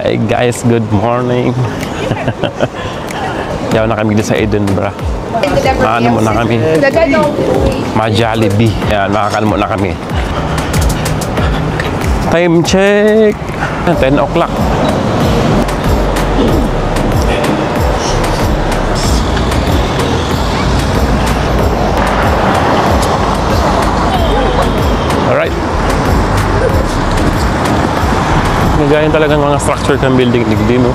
Hi guys, good morning. Yaw na kami dito sa Edinburgh. Ano muna kami? Ma-Jollibee. Yan, makakalmo na kami. Time check. 10 o'clock. Alright. Magayon talagang mga structure ng building digdi, no?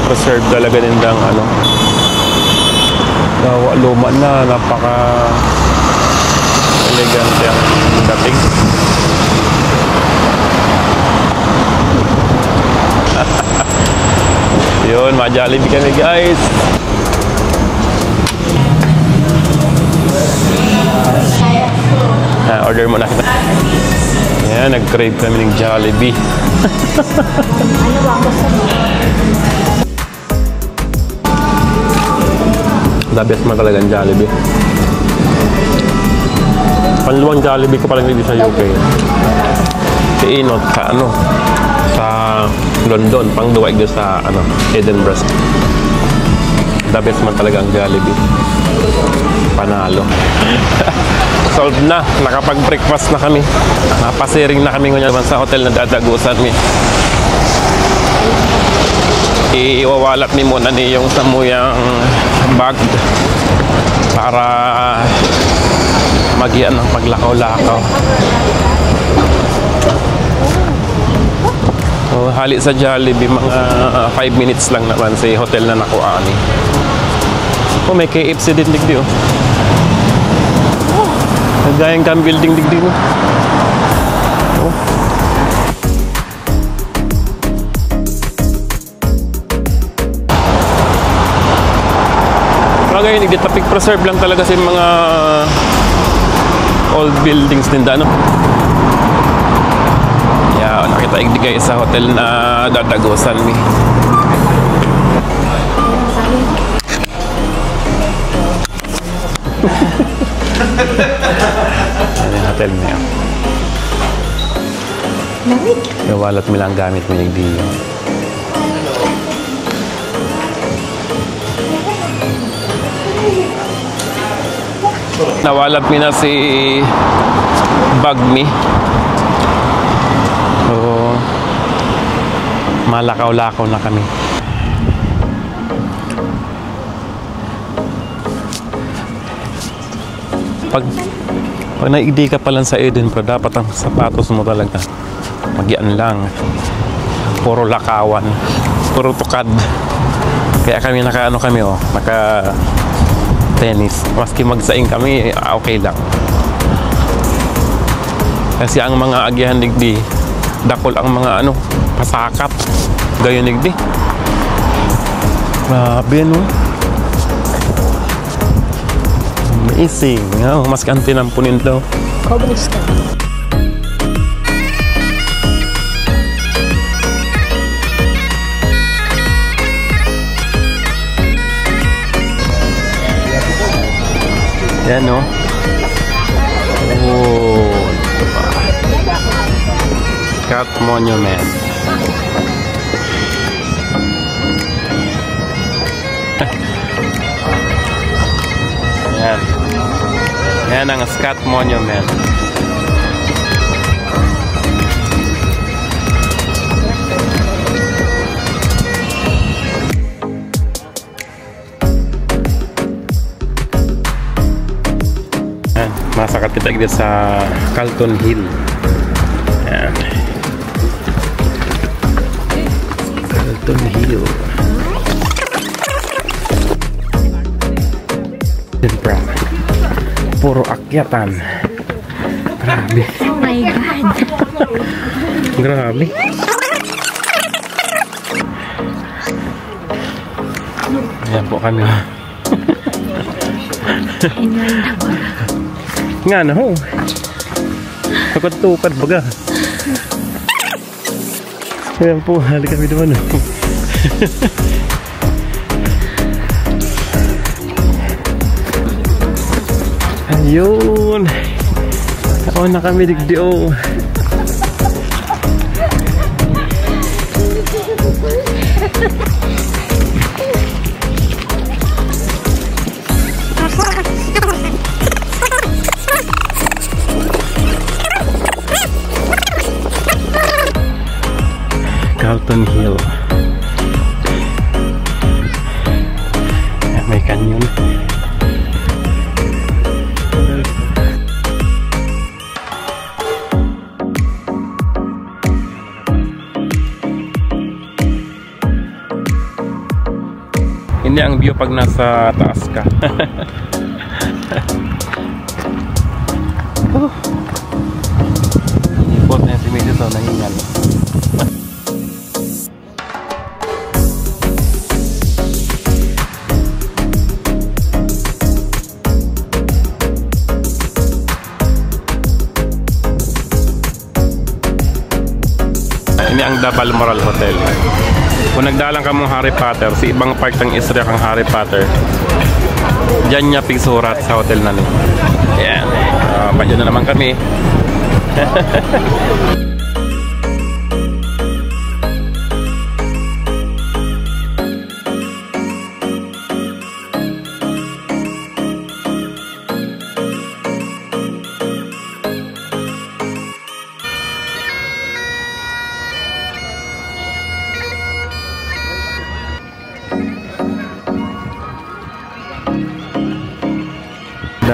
Preserve talaga nindang ano. Luma na, napaka elegante ang dating. Yun, ma-Jollibee kami guys. Order muna kita. Yan, nag-crave kami ng Jollibee. Ano ba gusto mo? The best man talaga ang Jollibee. Panluwang Jollibee ko palang dito sa UK. Si Inot sa ano, sa London, pang duwag doon sa ano, Edinburgh. The best man talaga ang Jollibee. Panalo. Solved na, nakapag-breakfast na kami. Napasiring na kami ngayon sa hotel na dadagusan mi. Iwawalat ni muna ni yung samuyang bag para magian ng paglakaw-lakaw. Hali sa Jollibee, mga 5 minutes lang naman sa hotel na nakuha ni. May KFC din digdi oh. Nagayang kang building digdi mo. Oh. Ngayon, nagditapik preserve lang talaga sa mga old buildings din da, no? Yeah, nakita igdigay sa hotel na dadagusan mi. Ano yung hotel niya? Nawalat mo lang gamit mo yung diyo. Nawalat mo na si Bagmi. So, malakaw-lakaw na kami. Pag naigdi ka pa lang sa Edinburgh, dapat ang sapatos mo talaga magian lang. Puro lakawan, puro tukad. Kaya kami naka-ano kami oh, naka tennis. Maski magsaing kami, okay lang. Kasi ang mga agihan digdi, dakol ang mga ano, pasakap. Gayon digdi. Grabe no. Amazing. Oh, mas kan pinampunin daw. Kobrista. Yan no. Oh. Scott Monument. Yan. Yan ang Scott Monument. Yan. Masakat kita dito sa Calton Hill. Yan. Calton Hill. Puro akyatan. Grabe. Oh my God. Grabe. Ayan po kami. Enjoy na po. Nga na ho. Tukad-tukad baga. Ayan po, halik kami doon. Ayun. Oo na kami digdi oh. Carlton Hill. May canyon. Hindi ang view pag nasa taas ka. Ipot na si Medyo to, nahingal. Ini ang The Balmoral Hotel. Kung nagdalang ka mong Harry Potter, sa ibang part ng Israel kang Harry Potter, diyan niya pigsurat sa hotel na nito. Yan. Badyo na naman kami.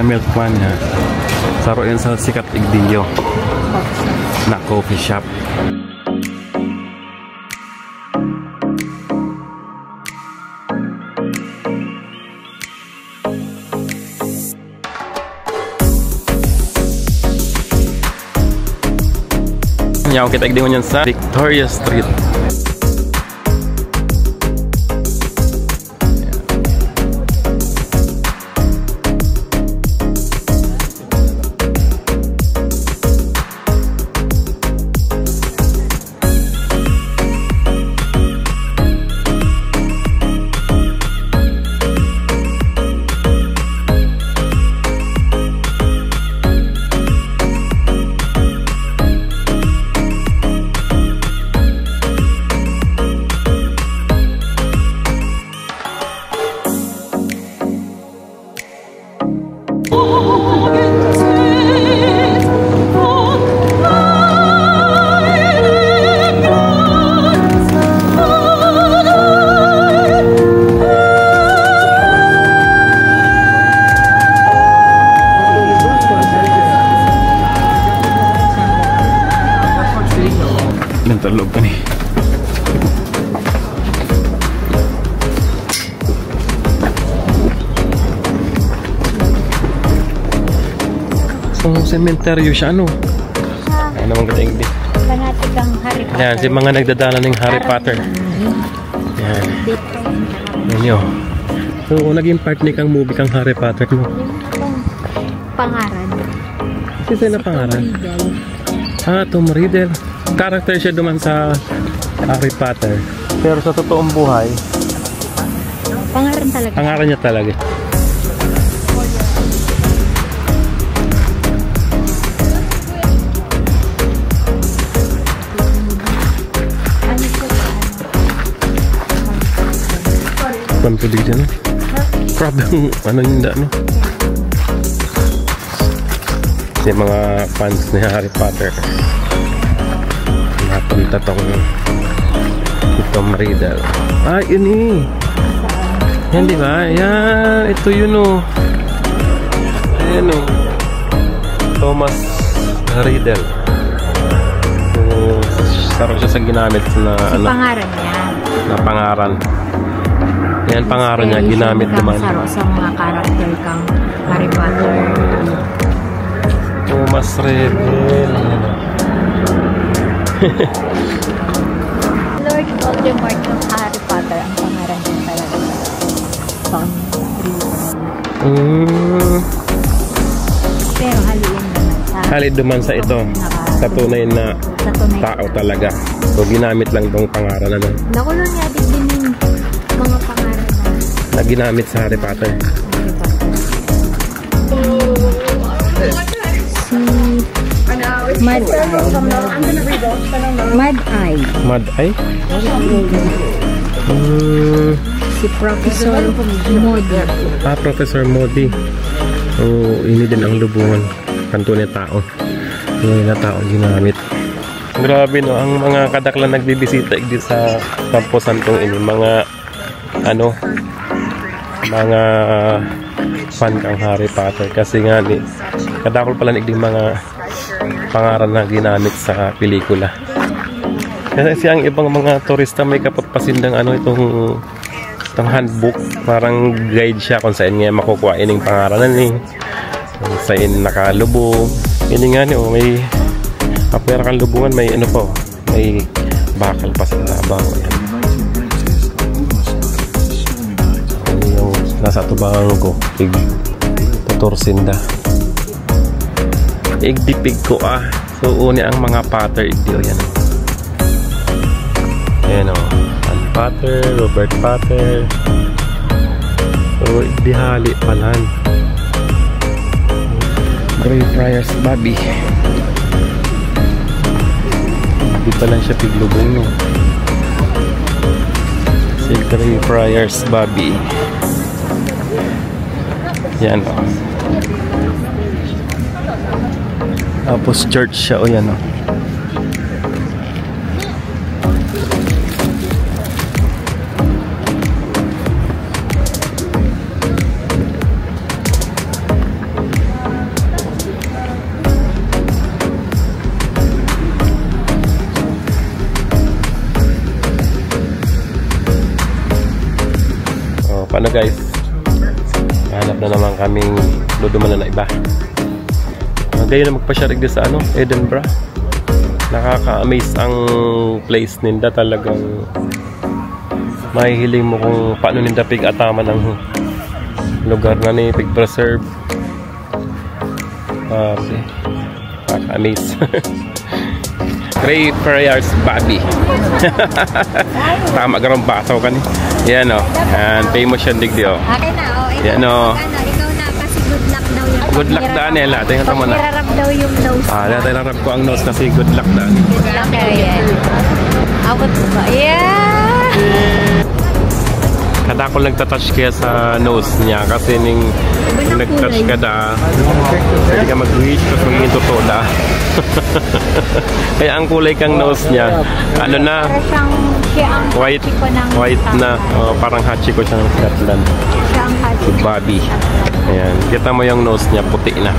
Milk One ha. Saro yan sa sikat Igdillo na coffee shop. Nyaw kita Igdillo yan sa Victoria Street. Loob pa ni. So, sementeryo siya, ano? Ay naman ka tingin. Fanatikang Harry Potter. Yan, si mga nagdadala ng Harry Potter. Yan. Yan yun. So, naging part ni kang movie kang Harry Potter, no? Yung pangaran. Kasi na pangaran? Tom Riddle. Character siya duman sa Harry Potter. Pero sa totoong buhay, Pangaran talaga. pangaran niya talaga. Pampulig dyan, no? Problem, ano yun da, no? Kasi mga fans ni Harry Potter, napunta tong Tom Riddle. Ah, yun eh. Yan, di ba? Yan, ito yun, oh. Ayan, oh. Thomas Riddle. So, sarap siya sa ginamit na, ano, Pangaran niya. na pangaran. Yan, pangaran niya, ginamit naman. Saro sa mga karakter kang Harry Potter. Thomas Riddle. Lord Voldemort ng Harry Potter ang pangaran niya talaga. Tom Riddle. Pero haliin naman sa Halid duman sa ito. Sa tunay na tao talaga. So, ginamit lang itong pangaran na lang. Nakulong nga din yung mga pangaran Na ginamit sa Harry Potter. Harry Potter. Si Mad Eye. Mad Eye. Mad Eye? Si Professor Modi. Professor Modi. Ini din ang lubungan. Kanto niya tao. Yung na tao ginamit. Grabe no, ang mga kadaklan nagbibisita di sa Campo Santong ini. Mga mga fan kang Harry Potter. Kasi nga ni, kadakol pala naging mga pangaran na ginamit sa pelikula. Kasi ang ibang mga turista may kapagpasindang itong handbook, parang guide siya kung saan nga makukuha ining pangaranan ni, kung saan nakalubong. Ini nga ni, may apera kang lubungan, may may bakal pa sa labaw. Yung nasa tubangan ko, tutursinda. Igdipig ko so uni ang mga patter idyo yan. Ayan Ann Potter, Robert Potter. So ibihali palan. Greyfriars Bobby. Hindi pa lang siya piglubong no. Si Greyfriars Bobby. Yan Tapos church siya yan paano guys? Hanap na naman kaming duduman na iba. Ngayon na magpa-sharig din sa Edinburgh. Nakaka-amaze ang place ninda, talagang mahihiling mo kung paano ninda pig-ataman ang lugar na ni pig-preserve. Nakaka-amaze. Greyfriars Bobby. Tama garang basaw ka ni. Yan Yan, famous yan digdi Okay na yan ikaw na kasi good luck daw yung good luck Daniel tingnan mo na. Nirarap daw yung nose. Nirarap ko ang nose kasi good luck Daniel. Good luck yan. Abot mo ba? Yeah! Kada ako nagtatouch kaya sa nose niya kasi nung nagtouch ka hindi ka mag-wish kasi magiging totoo kaya ang kulay kang nose niya white na parang Hachiko siya ng Scotland. Si Bobby. Ayan, kita mo yung nose niya puti na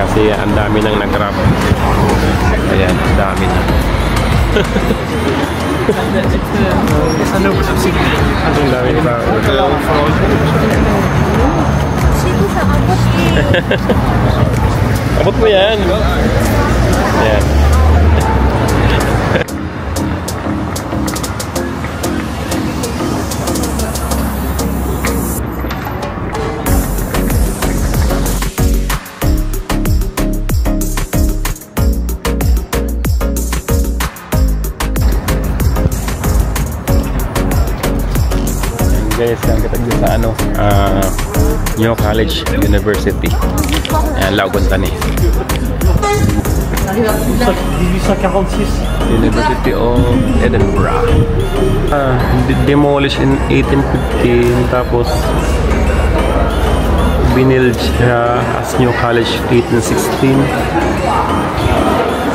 kasi ang dami nang nag-grab. Ayan, dami na. Ang dami pa. Abot mo yan. Ayan. Guys, yan kita dito sa New College University. Ayan, Lauguntan University of Edinburgh. Demolished in 1815 tapos binild siya as New College 1816.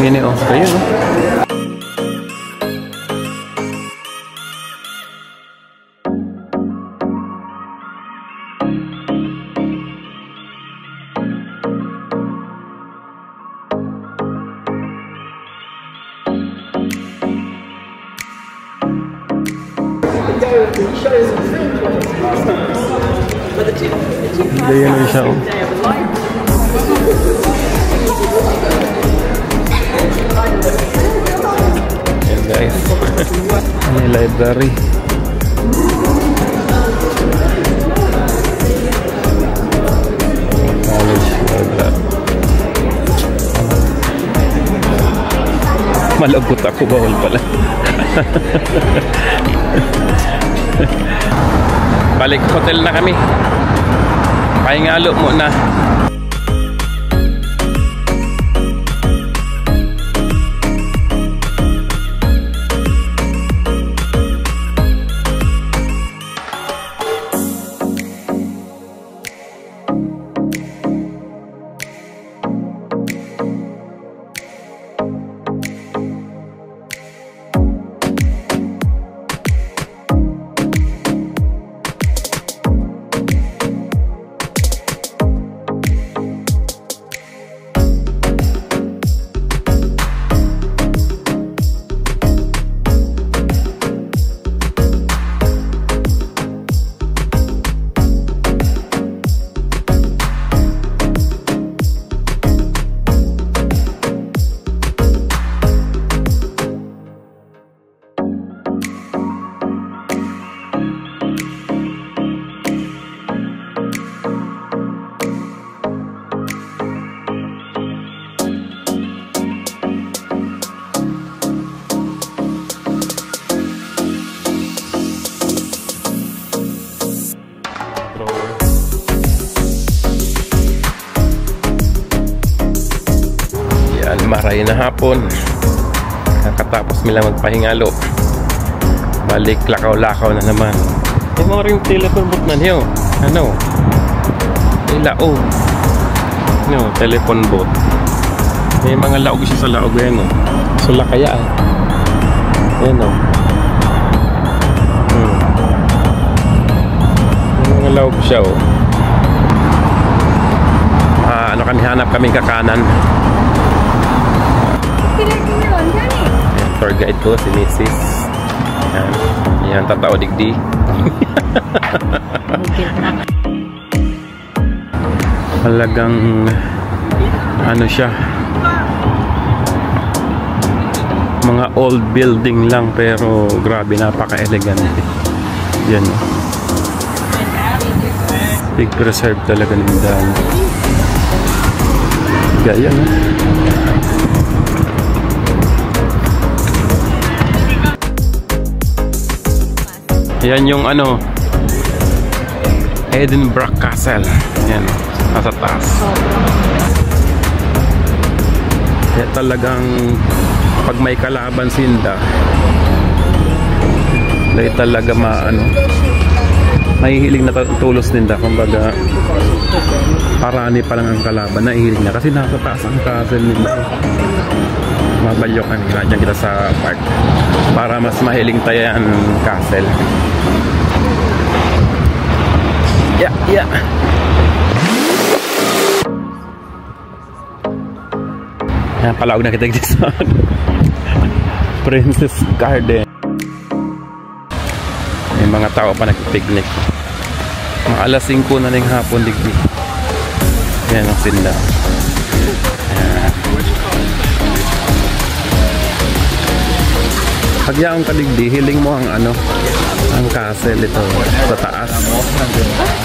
Ngayon ayun Ayan na siya Ayan guys. May library. College library. Malagot ako, bawal pala. Balik hotel na kami. Pahingalo muna. tayo na hapon. Kakatapos nila magpahingalo. Balik lakaw-lakaw na naman. May mga rin telephone booth na niyo. Ano? Ilao. No, telephone booth. May mga laog siya sa laog yan. Sula kaya. Ayan o. May mga laog siya o. Ano kami, hanap kami kakanan. Ayan, tour guide ko, si Mrs. Ayan, ayan tatao digdi. Talagang ano siya, mga old building lang pero grabe, napaka-elegante. Yan o. Big preserve talaga ng daan. Gaya no? Yan yung ano, Edinburgh Castle. Yan, nasa taas. Kaya talagang pag may kalaban sinda, dahil talaga mahihiling na tulos din da. Kumbaga parani pa lang ang kalaban, nahihiling na kasi nakataas ang castle nila. Mabalyo kami, nandiyan kita sa park para mas mahiling tayo ang castle. Yeah. Yan, palawag na kita dito sa Princess Garden. May mga tao pa nagpipiknik. Mga alas 5 na ng hapon digdi. Yan ang sinda. Yan. Pag yaong kadigdi, hiling mo ang ano, ang castle ito sa taas.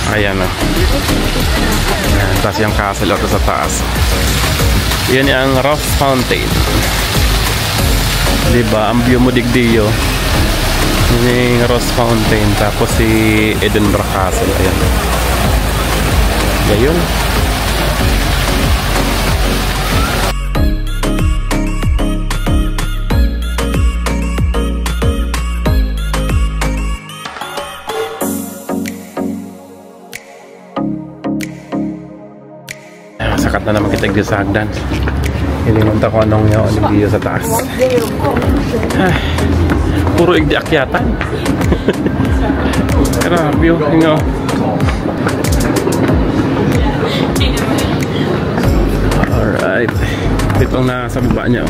Ayan o. Ayan, tapos yung castle ito sa taas. Yan yung Ross Fountain. Diba? Ang view mo digdiyo. Yan yung Ross Fountain. Tapos si Edinburgh Castle. Ayan. Ayun. Sakat na naman kita sa hagdan. Hilimunta ko anong yung sa taas. Puro igdi akyatan. Grabe yung hingaw. Alright. Itong nasa baba niya.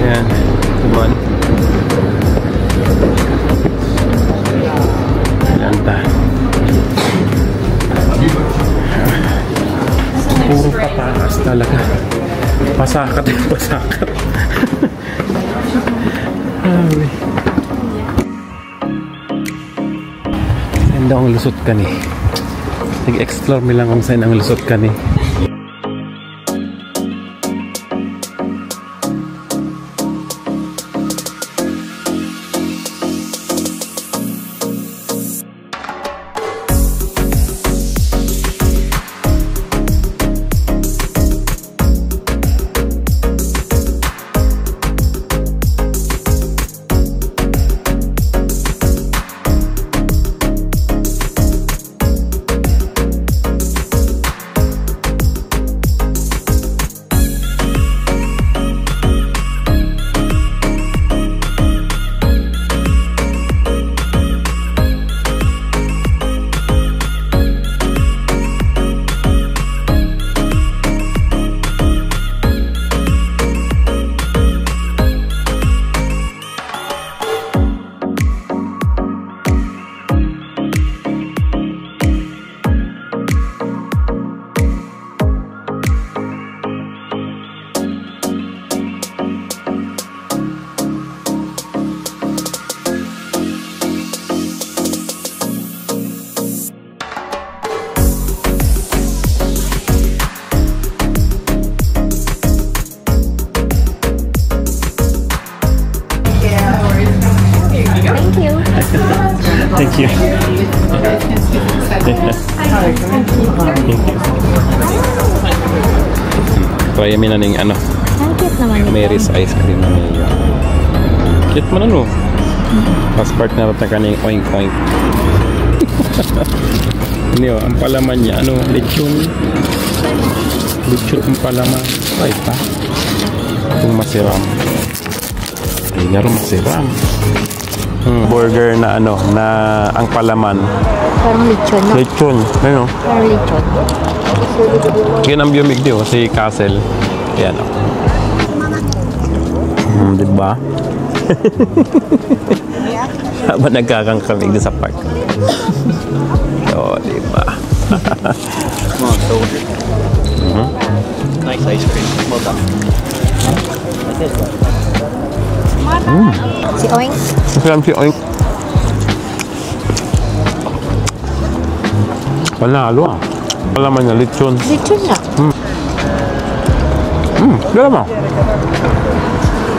Ayan. Kuman. Ayan ta. Puro pataas talaga. Pasakat yung pasakat. Saan daw ang lusot ka ni? Nag-explore mi lang kung saan ang lusot ka ni. Thank you. Try yamin na ning ano. Thank you Cute naman ito. Mary's ice cream na mayo. Cute mo na no. Passport na rin na kaning oink oink. Ano ang palaman niya? Ano? Lechon? Lechon ang palaman. Ay pa. Kung masiram. Ay nga rin masiram. Burger na ano, na ang palaman. Parang lechon, no? Lechon. Ano? Parang lechon. Yan ang biyomig diyo, si Castle. Yan o. Diba? Habang nagkakangkamig sa park. So, diba? Nice ice cream. Well done. Si Oink. Masarap si Oink. Panalo ah. Palaman niya, lechon. Lechon na. Gala mo.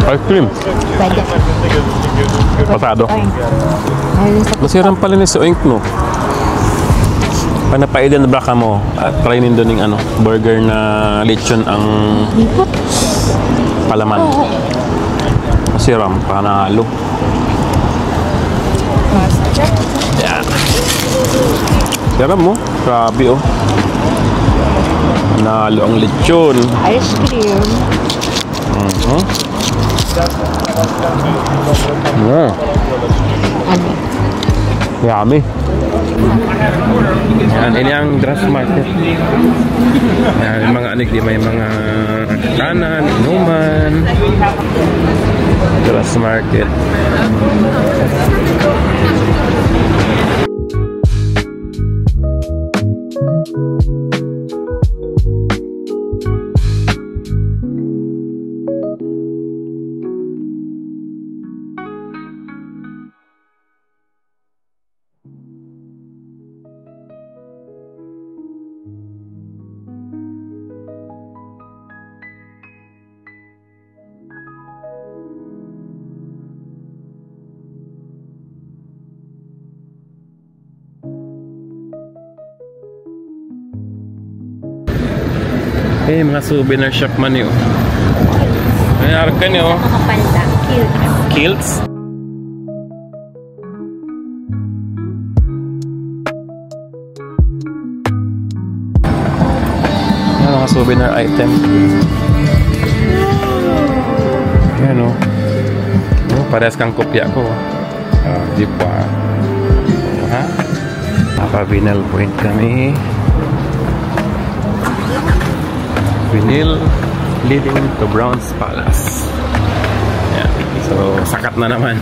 Ice cream. Pwede. Pasado. Oink. Ayun sa Masirang pala ni si Oink, no? Pag napaidan na baka mo, at tryinin doon yung ano, burger na lechon ang lipot. palaman. Oo. Masiram, panalo. Yan. Sarap mo. Grabe, oh. Nalo ang lechon. Ice cream. Yeah. Ano? Yummy. Yan, ini ang grass market. Yan, yung mga anik di may mga kanan, inuman. Grass market. Eh, mga souvenir shop man yun. May arka niyo. Nakapalda. Cute. Kilts. Yan, mga souvenir item. Yan o. Parehas kang kopya ko. Di pa. Ha? Naka-vinyl point kami. Vinyl leading to Brown's Palace. Yan. So, sakat na naman.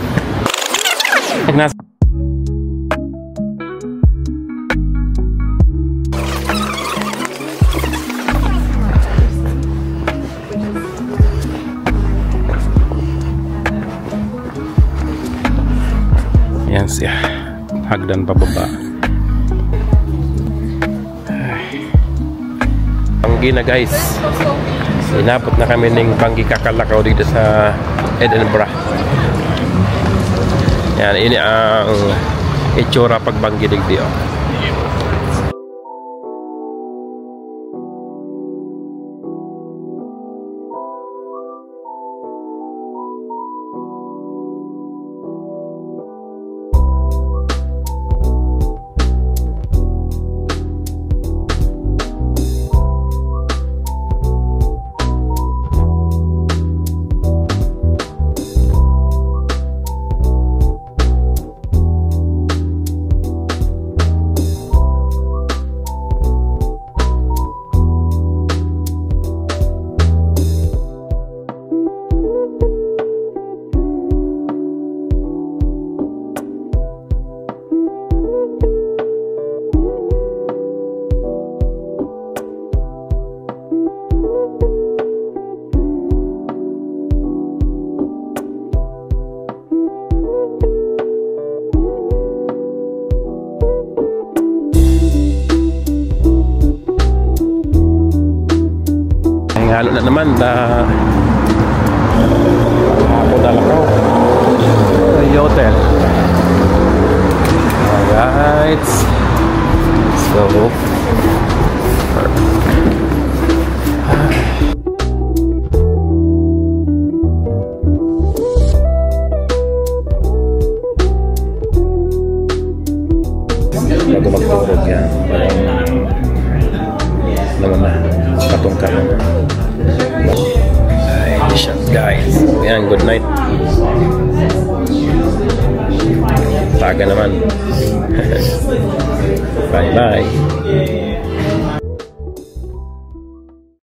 Yan siya. Hagdan pababa. Panggi na guys. Inabot na kami ng Panggi Kakalakaw dito sa Edinburgh. Yan, ini ang itsura pag Panggi digdi. Halo na naman ako Dalakaw yung hotel. Alright, so guys. Ayan, good night. Taga naman. Bye-bye.